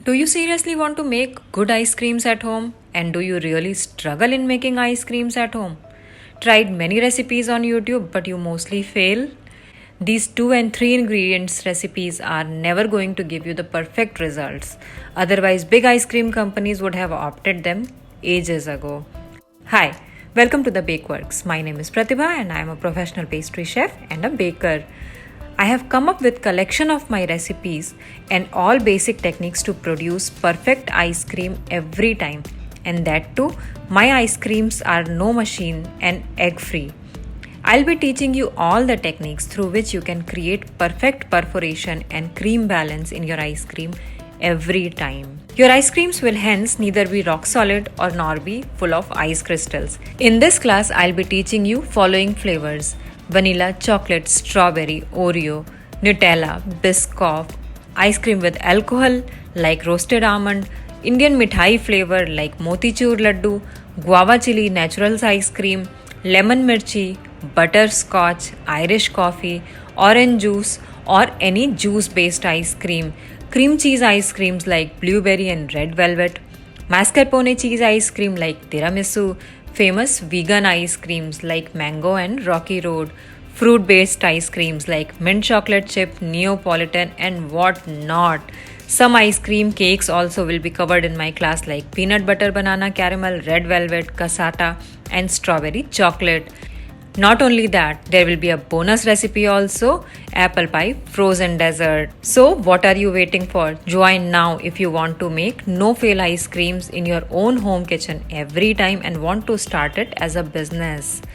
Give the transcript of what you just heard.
Do you seriously want to make good ice creams at home? And do you really struggle in making ice creams at home? Tried many recipes on YouTube, but you mostly fail? These 2 and 3 ingredients recipes are never going to give you the perfect results. Otherwise, big ice cream companies would have opted them ages ago. Hi, welcome to the Bakeworks. My name is Pratibha and I am a professional pastry chef and a baker. I have come up with collection of my recipes and all basic techniques to produce perfect ice cream every time. And that too, my ice creams are no machine and egg free. I'll be teaching you all the techniques through which you can create perfect perforation and cream balance in your ice cream every time. Your ice creams will hence neither be rock solid or nor be full of ice crystals. In this class, I'll be teaching you following flavors: vanilla, chocolate, strawberry, Oreo, Nutella, Biscoff, ice cream with alcohol like roasted almond, Indian mithai flavor like motichur laddu, guava chili naturals ice cream, lemon mirchi, butterscotch, Irish coffee, orange juice or any juice based ice cream, cream cheese ice creams like blueberry and red velvet, mascarpone cheese ice cream like tiramisu, famous vegan ice creams like mango and rocky road, fruit based ice creams like mint chocolate chip, Neapolitan and what not. Some ice cream cakes also will be covered in my class like peanut butter banana caramel, red velvet, cassata and strawberry chocolate. Not only that, there will be a bonus recipe also, apple pie frozen dessert. So what are you waiting for? Join now if you want to make no fail ice creams in your own home kitchen every time and want to start it as a business.